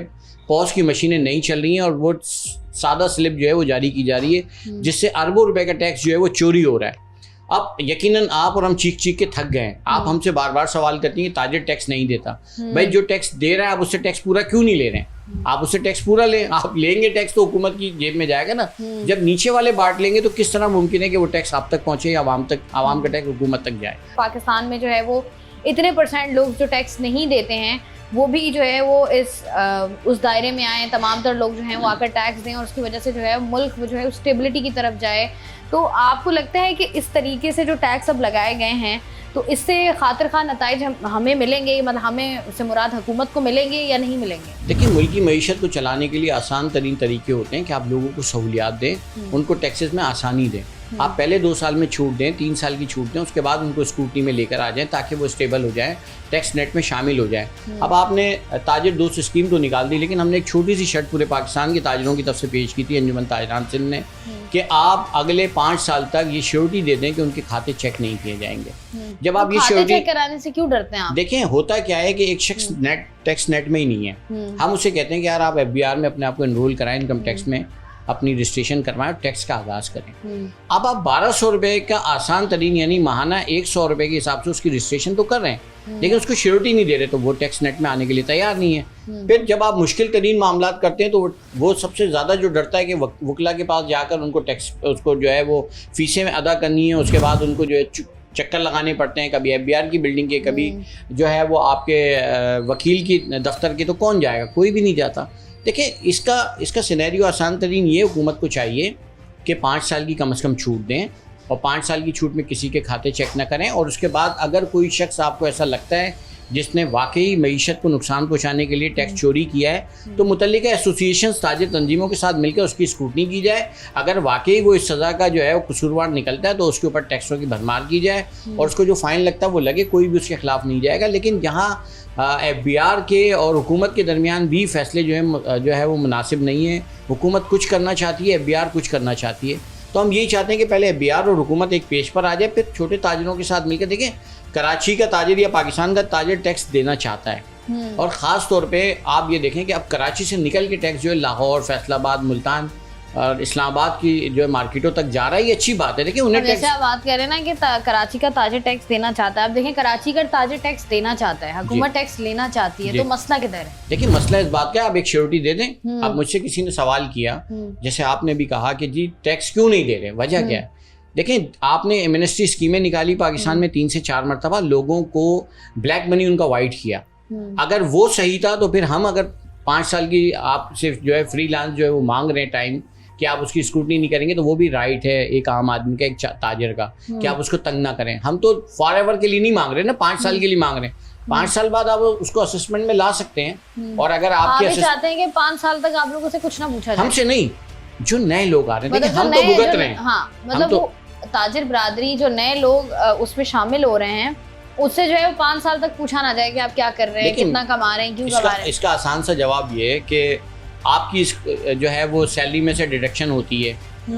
पॉस की मशीनें नहीं चल रही हैं और वो सादा स्लिप जो है वो जारी की जा रही है, जिससे अरबों रुपए का टैक्स जो है वो चोरी हो रहा है। अब यकीनन आप और हम चीख चीख के थक गए हैं। आप हमसे बार बार सवाल करती हैं ताजिर टैक्स नहीं देता। भाई जो टैक्स दे रहा है आप उससे टैक्स पूरा क्यों नहीं ले रहे हैं? आप उससे टैक्स पूरा लें। आप लेंगे टैक्स तो हुकूमत की जेब में जाएगा ना। जब नीचे वाले बांट लेंगे तो किस तरह मुमकिन है कि वो टैक्स आप तक पहुंचे या आवाम का टैक्स हुकूमत तक जाए। पाकिस्तान में जो है वो इतने % लोग जो टैक्स नहीं देते हैं वो भी जो है वो उस दायरे में आए, तमाम तर लोग जो हैं वो आकर टैक्स दें और उसकी वजह से जो है मुल्क जो है स्टेबिलिटी की तरफ जाए। तो आपको लगता है कि इस तरीके से जो टैक्स अब लगाए गए हैं तो इससे खातिर खा नताइज हमें मिलेंगे, मतलब हमें उससे मुराद हुकूमत को मिलेंगे या नहीं मिलेंगे? देखिए, मुल्क की मईशत को चलाने के लिए आसान तरीन तरीके होते हैं कि आप लोगों को सहूलियात दें, उनको टैक्सेस में आसानी दें। आप पहले 2 साल में छूट दें, 3 साल की छूट दें, उसके बाद उनको स्कूटी में लेकर आ जाएं ताकि वो स्टेबल हो जाएं, टैक्स नेट में शामिल हो जाएं। अब आपने ताजिर दोस्त स्कीम तो निकाल दी, लेकिन हमने एक छोटी सी शर्त पूरे पाकिस्तान के ताजिरों की तरफ से पेश की थी अंजुमन ताजरान सिंध ने कि आप अगले 5 साल तक ये श्योरिटी दे दें कि उनके खाते चेक नहीं किए जाएंगे। जब आप ये श्योरिटी चेक कराने से क्यों डरते हैं आप? देखें, होता क्या है कि एक शख्स नेट टैक्स नेट में ही नहीं है, हम उसे कहते हैं कि यार आप FBR में अपने आप को एनरोल कराएं, इनकम टैक्स में अपनी रजिस्ट्रेशन करवाएं और टैक्स का आगाज़ करें। अब आप 1200 रुपये का आसान तरीन यानी माहाना 100 रुपये के हिसाब से उसकी रजिस्ट्रेशन तो कर रहे हैं, लेकिन उसको श्योरिटी नहीं दे रहे, तो वो टैक्स नेट में आने के लिए तैयार नहीं है। फिर जब आप मुश्किल तरीन मामला करते हैं तो वो सबसे ज़्यादा जो डरता है कि वकला के पास जाकर उनको टैक्स उसको जो है वो फीसें अदा करनी है, उसके बाद उनको जो है चक्कर लगाने पड़ते हैं, कभी FBR की बिल्डिंग के, कभी जो है वो आपके वकील की दफ्तर के, तो कौन जाएगा? कोई भी नहीं जाता। देखिए, इसका सिनेरियो आसान तरीन ये हुकूमत को चाहिए कि 5 साल की कम से कम छूट दें और 5 साल की छूट में किसी के खाते चेक ना करें, और उसके बाद अगर कोई शख्स आपको ऐसा लगता है जिसने वाकई मईशत को नुकसान पहुंचाने के लिए टैक्स चोरी किया है तो मुतल्लिका एसोसिएशन ताजिर तंजीमों के साथ मिलकर उसकी स्क्रूटनी की जाए। अगर वाकई वो इस सज़ा का जो है वो कसूरवार निकलता है तो उसके ऊपर टैक्सों की भरमार की जाए और उसको जो फ़ाइन लगता है वो लगे, कोई भी उसके खिलाफ नहीं जाएगा। लेकिन यहाँ FBR के और हुकूमत के दरमियान भी फैसले जो है वो मुनासिब नहीं है। हुकूमत कुछ करना चाहती है, FBR कुछ करना चाहती है, तो हम यही चाहते हैं कि पहले FBR और हुकूमत एक पेज पर आ जाए, फिर छोटे ताजिरों के साथ मिलकर देखें। कराची का ताजिर या पाकिस्तान का ताजिर टैक्स देना चाहता है, और ख़ास तौर पे आप ये देखें कि अब कराची से निकल के टैक्स जो है लाहौर, फैसलाबाद, मुल्तान और इस्लामाबाद की जो है मार्केटों तक जा रहा है, ये अच्छी बात है। देखिए, उन्हें जैसे आप बात कर रहे हैं ना कि कराची का ताजिर टैक्स देना चाहता है, अब देखें कराची का ताजिर टैक्स देना चाहता है, हुकूमत टैक्स लेना चाहती है, तो मसला किधर है? देखिए, मसला इस बात का, आप एक श्योरिटी दे दें। अब मुझसे किसी ने सवाल किया, जैसे आपने भी कहा कि जी टैक्स क्यों नहीं दे रहे, वजह क्या है? देखें, आपने एमनेस्टी स्कीमें निकाली पाकिस्तान में 3 से 4 मरतबा, लोगों को ब्लैक मनी उनका वाइट किया। अगर वो सही था तो फिर हम अगर 5 साल की आप सिर्फ जो है फ्रीलांस जो है वो मांग रहे हैं टाइम कि आप उसकी स्क्रूटनी नहीं करेंगे, तो वो भी राइट है एक आम आदमी का, एक ताजिर का, कि आप उसको तंग ना करें। हम तो फॉर एवर के लिए नहीं मांग रहे ना, 5 साल के लिए मांग रहे हैं। 5 साल बाद आप उसको असेसमेंट में ला सकते हैं। और अगर आपके चाहते हैं कि 5 साल तक आप लोगों से कुछ ना पूछा जाए, हमसे नहीं, जो नए लोग आ रहे हैं, देखिए हम तो भुगत रहे हैं। हाँ, मतलब वो ताजिर बरादरी जो नए लोग उसमें शामिल हो रहे हैं, उससे जो है वो 5 साल तक पूछा ना जाए कि आप क्या कर रहे हैं, कितना कमा रहे हैं, क्यों कमा रहे हैं। इसका आसान सा जवाब ये है कि आपकी जो है वो सैलरी में से डिडक्शन होती है,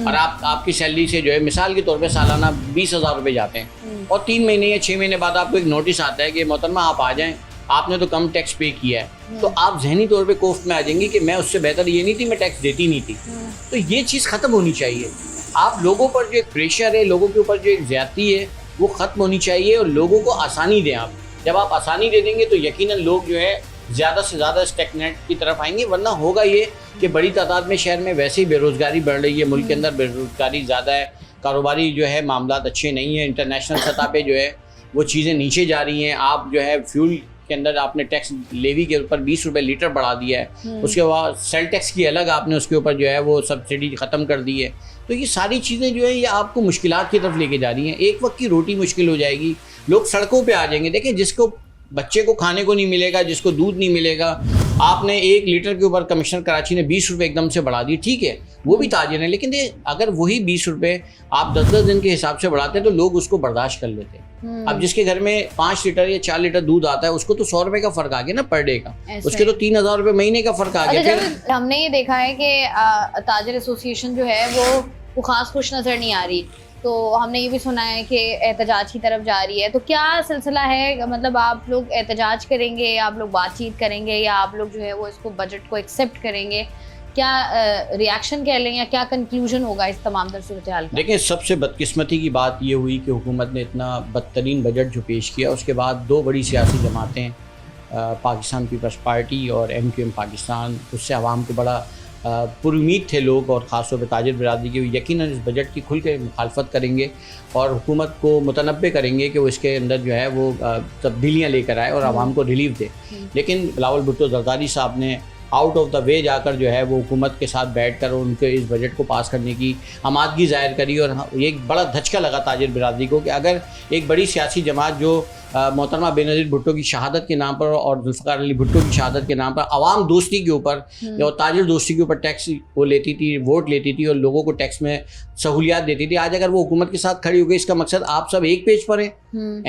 और आपकी सैलरी से जो है मिसाल के तौर पे सालाना 20,000 रुपये जाते हैं, और 3 महीने या 6 महीने बाद आपको एक नोटिस आता है कि मोहतरमा आप आ जाएं, आपने तो कम टैक्स पे किया है, तो आप जहनी तौर पे कोफ्त में आ जाएंगे कि मैं उससे बेहतर ये नहीं थी, मैं टैक्स देती नहीं थी। तो ये चीज़ ख़त्म होनी चाहिए। आप लोगों पर जो एक प्रेशर है, लोगों के ऊपर जो एक ज़्यादती है, वो ख़त्म होनी चाहिए, और लोगों को आसानी दें आप। जब आप आसानी दे देंगे तो यकीनन लोग जो है ज़्यादा से ज़्यादा इस टेकनेट की तरफ आएंगे। वरना होगा ये कि बड़ी तादाद में शहर में वैसे ही बेरोज़गारी बढ़ रही है, मुल्क के अंदर बेरोज़गारी ज़्यादा है, कारोबारी जो है मामलात अच्छे नहीं हैं, इंटरनेशनल सतह पे जो है वो चीज़ें नीचे जा रही हैं। आप जो है फ्यूल के अंदर आपने टैक्स लेवी के ऊपर 20 रुपये लीटर बढ़ा दिया है, उसके बाद सेल टैक्स की अलग आपने उसके ऊपर जो है वो सब्सिडी ख़त्म कर दी है। तो ये सारी चीज़ें जो है ये आपको मुश्किलात की तरफ लेके जा रही हैं। एक वक्त की रोटी मुश्किल हो जाएगी, लोग सड़कों पे आ जाएंगे। देखें, जिसको बच्चे को खाने को नहीं मिलेगा, जिसको दूध नहीं मिलेगा, आपने 1 लीटर के ऊपर कमिश्नर कराची ने 20 रुपये एकदम से बढ़ा दिए, ठीक है वो भी ताजिर है, लेकिन अगर वही 20 रुपये आप 10-10 दिन के हिसाब से बढ़ाते हैं तो लोग उसको बर्दाश्त कर लेते हैं। अब जिसके घर में 5 लीटर या 4 लीटर दूध आता है, उसको तो 100 रुपये का फ़र्क आ गया ना पर डे का, उसके तो 3,000 रुपये महीने का फ़र्क आ गया। फिर हमने ये देखा है कि ताजिर एसोसिएशन जो है वो खास खुश नज़र नहीं आ रही, तो हमने ये भी सुना है कि एहतजाज की तरफ जा रही है। तो क्या सिलसिला है, मतलब आप लोग एहतजाज करेंगे या आप लोग बातचीत करेंगे या आप लोग जो है वो इसको बजट को एक्सेप्ट करेंगे? क्या रिएक्शन कह लें या क्या कंक्लूजन होगा इस तमाम सूरत-ए-हाल का? देखिए, सबसे बदकिस्मती की बात ये हुई कि हुकूमत ने इतना बदतरीन बजट जो पेश किया, उसके बाद 2 बड़ी सियासी जमातें पाकिस्तान पीपल्स पार्टी और MQM पाकिस्तान, उससे आवाम को बड़ा पुरुमीद थे लोग, और ख़ास तौर पर ताजिर बरादरी की यकीनन इस बजट की खुल के मुखालफत करेंगे और हुकूमत को मुतनब्बे करेंगे कि वो इसके अंदर जो है वो तब्दीलियाँ लेकर आए और आवाम को रिलीफ दे। लेकिन बिलावल भुट्टो जरदारी साहब ने आउट ऑफ द वे जाकर जो है वो हुकूमत के साथ बैठ कर उनके इस बजट को पास करने की आमादगी ज़ाहिर करी, और ये एक बड़ा धचका लगा ताजिर बरादरी को कि अगर एक बड़ी सियासी जमात जो मोहतरमा बेनज़ीर भुट्टो की शहादत के नाम पर और जुल्फ़िकार अली भुट्टो की शहादत के नाम पर अवाम दोस्ती के ऊपर और ताजिर दोस्ती के ऊपर टैक्स वो लेती थी, वोट लेती थी और लोगों को टैक्स में सहूलियात देती थी। आज अगर वो हुकूमत के साथ खड़ी हो गई, इसका मकसद आप सब एक पेज पर हैं।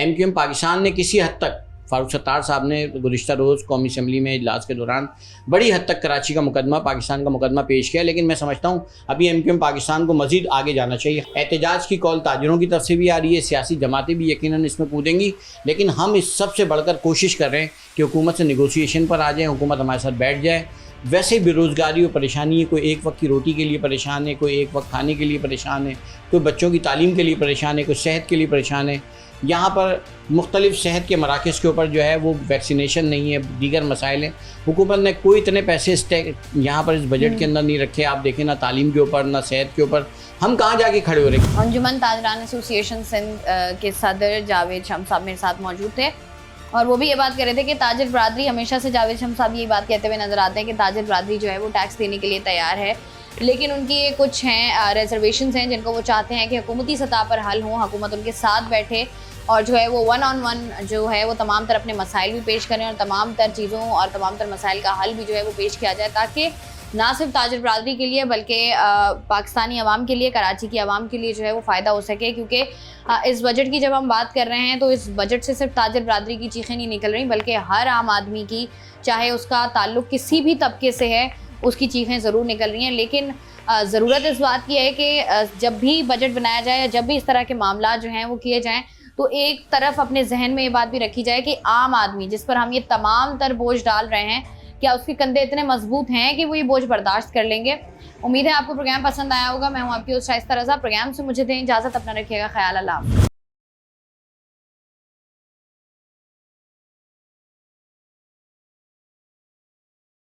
MQM पाकिस्तान ने किसी हद तक, फारूक सत्तार साहब ने गुज़िश्ता रोज़ कौमी असम्बली में इजलास के दौरान बड़ी हद तक कराची का मुकदमा, पाकिस्तान का मुकदमा पेश किया, लेकिन मैं समझता हूँ अभी MQM पाकिस्तान को मज़ीद आगे जाना चाहिए। एहतजाज की कॉल ताजिरों की तरफ से भी आ रही है, सियासी जमातें भी यकीनन इसमें कूदेंगी, लेकिन हम इस सबसे बढ़कर कोशिश कर रहे हैं कि हुकूमत से निगोसिएशन पर आ जाए, हुकूमत हमारे साथ बैठ जाए। वैसे बेरोज़गारी और परेशानी है, कोई एक वक्त की रोटी के लिए परेशान है, कोई एक वक्त खाने के लिए परेशान है, कोई बच्चों की तालीम के लिए परेशान है, कोई सेहत के लिए परेशान है। यहाँ पर मुख्तलिफ सेहत के मराकज़ के ऊपर जो है वो वैक्सीनेशन नहीं है, दीगर मसाइल हैं। हुकूमत ने कोई इतने पैसे यहाँ पर इस बजट के अंदर नहीं रखे। आप देखें ना तालीम के ऊपर, ना सेहत के ऊपर, हम कहाँ जाके खड़े हो रहे हैं। अंजुमन ताजरान एसोसिएशन सिंध के सदर जावेद शम्स साहब मेरे साथ मौजूद थे और वो भी ये बात कर रहे थे कि ताजिर बरादरी, हमेशा से जावेद शम्स साहब ये बात कहते हुए नज़र आते हैं कि ताजिर बरादरी जो है वो टैक्स देने के लिए तैयार है, लेकिन उनकी कुछ हैं रिजर्वेशंस हैं जिनको वो चाहते हैं कि हुकूमती सतह पर हल हों, हुकूमत उनके साथ बैठे और जो है वो 1-on-1 जो है वो तमाम तर अपने मसाइल भी पेश करें और तमाम तर चीज़ों और तमाम तर मसाइल का हल भी जो है वो पेश किया जाए, ताकि ना सिर्फ ताजिर बरादरी के लिए बल्कि पाकिस्तानी अवाम के लिए, कराची की अवाम के लिए जो है वो फ़ायदा हो सके। क्योंकि इस बजट की जब हम बात कर रहे हैं तो इस बजट से सिर्फ ताजिर बरादरी की चीखें नहीं निकल रही, बल्कि हर आम आदमी की, चाहे उसका ताल्लुक़ किसी भी तबके से है, उसकी चीखें ज़रूर निकल रही हैं। लेकिन ज़रूरत इस बात की है कि जब भी बजट बनाया जाए या जब भी इस तरह के मामला जो हैं वो किए जाएँ तो एक तरफ अपने जहन में ये बात भी रखी जाए कि आम आदमी जिस पर हम ये तमाम तर बोझ डाल रहे हैं, क्या उसके कंधे इतने मजबूत हैं कि वो ये बोझ बर्दाश्त कर लेंगे। उम्मीद है आपको प्रोग्राम पसंद आया होगा। मैं हूँ आपकी होस्ट शाइस्ता रज़ा। प्रोग्राम से मुझे दें इजाज़त, अपना रखिएगा ख्याल। अल्लाह।